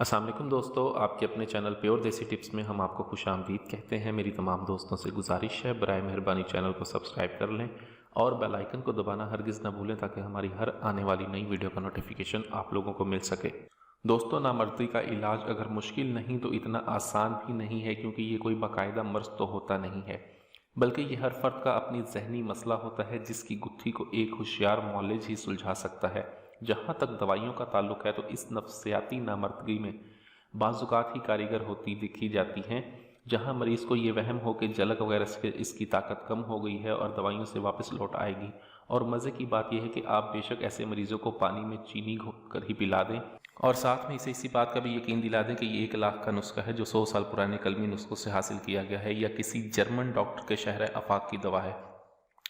अस्सलाम वालेकुम दोस्तों, आपके अपने चैनल प्योर देसी टिप्स में हम आपको खुशामदीद कहते हैं। मेरी तमाम दोस्तों से गुजारिश है, बराए मेहरबानी चैनल को सब्सक्राइब कर लें और बेल आइकन को दबाना हरगिज़ ना भूलें ताकि हमारी हर आने वाली नई वीडियो का नोटिफिकेशन आप लोगों को मिल सके। दोस्तों, नामर्दी का इलाज अगर मुश्किल नहीं तो इतना आसान भी नहीं है, क्योंकि ये कोई बाकायदा मर्ज तो होता नहीं है, बल्कि ये हर फर्द का अपनी जहनी मसला होता है जिसकी गुत्थी को एक होशियार मौलिज ही सुलझा सकता है। जहाँ तक दवाइयों का ताल्लुक है तो इस नफ्सियाती नामर्दगी में बाज़ुकात ही कारीगर होती दिखी जाती हैं। जहाँ मरीज़ को ये वहम हो कि जलक वगैरह से इसकी ताकत कम हो गई है और दवाइयों से वापस लौट आएगी। और मज़े की बात यह है कि आप बेशक ऐसे मरीज़ों को पानी में चीनी घोल कर ही पिला दें और साथ में इसे इसी बात का भी यकीन दिला दें कि ये 1 लाख का नुस्खा है जो 100 साल पुराने कलमी नुस्खों से हासिल किया गया है या किसी जर्मन डॉक्टर के शहर आफाक की दवा है,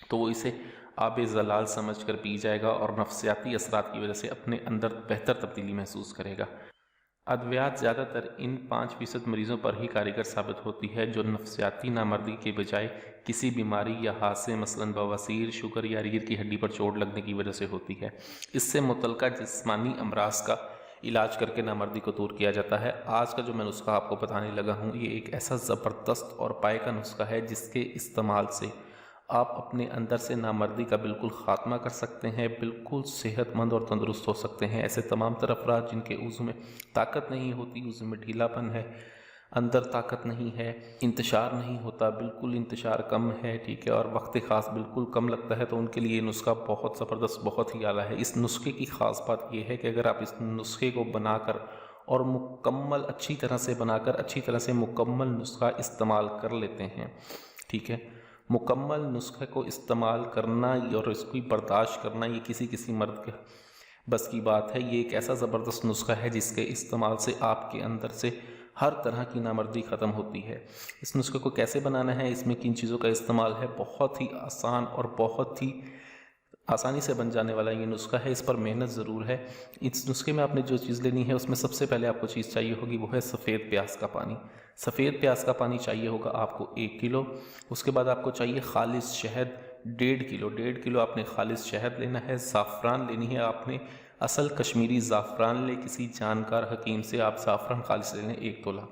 तो वो इसे आब ज़लाल समझ कर पी जाएगा और नफ्सियाती असरात की वजह से अपने अंदर बेहतर तब्दीली महसूस करेगा। अद्वियात ज़्यादातर इन 5% मरीज़ों पर ही कारगर साबित होती है जो नफ्सियाती नामर्दी के बजाय किसी बीमारी या हादसे मसलन बवासीर, शुगर या रीढ़ की हड्डी पर चोट लगने की वजह से होती है। इससे मुतल्लिका जिस्मानी अमराज का इलाज करके नामर्दी को दूर किया जाता है। आज का जो मैं नुस्खा आपको बताने लगा हूँ, ये एक ऐसा ज़बरदस्त और पाए का नुस्खा है जिसके इस्तेमाल से आप अपने अंदर से नामर्दी का बिल्कुल ख़ात्मा कर सकते हैं, बिल्कुल सेहतमंद और तंदुरुस्त हो सकते हैं। ऐसे तमाम तरह अफराद जिनके उज़्व में ताकत नहीं होती, उज़्व में ढीलापन है, अंदर ताकत नहीं है, इंतशार नहीं होता, बिल्कुल इंतशार कम है, ठीक है, और वक्त ख़ास बिल्कुल कम लगता है, तो उनके लिए नुस्खा बहुत ज़बरदस्त, बहुत ही आला है। इस नुस्खे की ख़ास बात यह है कि अगर आप इस नुस्खे को बनाकर और मुकम्मल अच्छी तरह से बनाकर अच्छी तरह से मुकम्मल नुस्खा इस्तेमाल कर लेते हैं, ठीक है, मुकम्मल नुस्खे को इस्तेमाल करना और इसको बर्दाश्त करना ये किसी मर्द के बस की बात है। ये एक ऐसा ज़बरदस्त नुस्खा है जिसके इस्तेमाल से आपके अंदर से हर तरह की नामर्दी ख़त्म होती है। इस नुस्खे को कैसे बनाना है, इसमें किन चीज़ों का इस्तेमाल है, बहुत ही आसान और बहुत ही आसानी से बन जाने वाला ये नुस्खा है। इस पर मेहनत ज़रूर है। इस नुस्खे में आपने जो चीज़ लेनी है उसमें सबसे पहले आपको चीज़ चाहिए होगी, वो है सफ़ेद प्याज का पानी। सफ़ेद प्याज का पानी चाहिए होगा आपको 1 किलो। उसके बाद आपको चाहिए खालिस शहद 1.5 किलो आपने खालिस शहद लेना है। ज़ाफ़रान लेनी है आपने, असल कश्मीरी ज़ाफ़रान ले, किसी जानकार हकीम से आप ज़ाफ़रान खालिस लेने 1 तोला।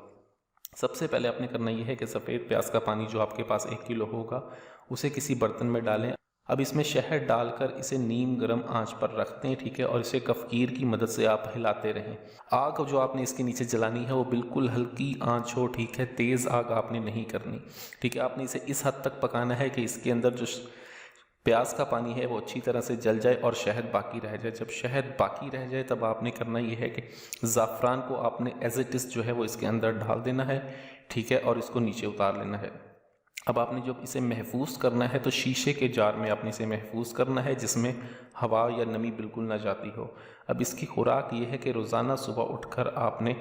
सबसे पहले आपने करना यह है कि सफ़ेद प्याज का पानी जो आपके पास 1 किलो होगा उसे किसी बर्तन में डालें। अब इसमें शहद डालकर इसे नीम गर्म आंच पर रखते हैं, ठीक है, और इसे कफ़कीर की मदद से आप हिलाते रहें। आग जो आपने इसके नीचे जलानी है वो बिल्कुल हल्की आंच हो, ठीक है, तेज़ आग आपने नहीं करनी, ठीक है। आपने इसे इस हद तक पकाना है कि इसके अंदर जो प्याज का पानी है वो अच्छी तरह से जल जाए और शहद बाकी रह जाए। जब शहद बाकी रह जाए तब आपने करना ये है कि ज़ाफ़रान को आपने एज इट इज़ जो है वो इसके अंदर डाल देना है, ठीक है, और इसको नीचे उतार लेना है। अब आपने जब इसे महफूज करना है तो शीशे के जार में आपने इसे महफूज करना है जिसमें हवा या नमी बिल्कुल ना जाती हो। अब इसकी खुराक ये है कि रोज़ाना सुबह उठकर आपने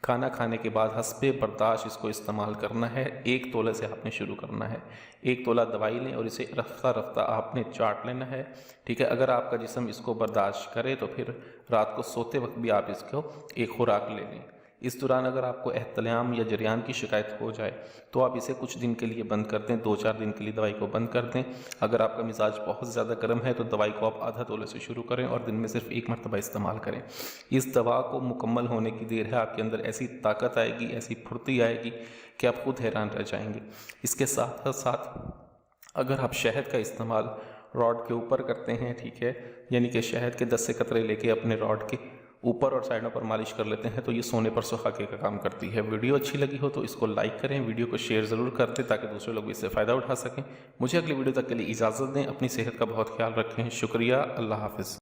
खाना खाने के बाद हस्बे बर्दाश्त इसको इस्तेमाल करना है। 1 तोले से आपने शुरू करना है। 1 तोला दवाई लें और इसे रफ्ता रफ्ता आपने चाट लेना है, ठीक है। अगर आपका जिस्म इसको बर्दाश्त करे तो फिर रात को सोते वक्त भी आप इसको एक खुराक ले लें। इस दौरान अगर आपको एहतलाम या जरियान की शिकायत हो जाए तो आप इसे कुछ दिन के लिए बंद कर दें, 2-4 दिन के लिए दवाई को बंद कर दें। अगर आपका मिजाज बहुत ज़्यादा गर्म है तो दवाई को आप आधा तोले से शुरू करें और दिन में सिर्फ 1 मरतबा इस्तेमाल करें। इस दवा को मुकम्मल होने की देर है, आपके अंदर ऐसी ताकत आएगी, ऐसी फुर्ती आएगी कि आप खुद हैरान रह जाएंगे। इसके साथ साथ अगर आप शहद का इस्तेमाल रॉड के ऊपर करते हैं, ठीक है, यानी कि शहद के 10 से कतरे लेके अपने रॉड के ऊपर और साइडों पर मालिश कर लेते हैं तो ये सोने पर सुहागे का काम करती है। वीडियो अच्छी लगी हो तो इसको लाइक करें, वीडियो को शेयर ज़रूर कर दें ताकि दूसरे लोग भी इससे फ़ायदा उठा सकें। मुझे अगली वीडियो तक के लिए इजाज़त दें। अपनी सेहत का बहुत ख्याल रखें। शुक्रिया। अल्लाह हाफ़िज़।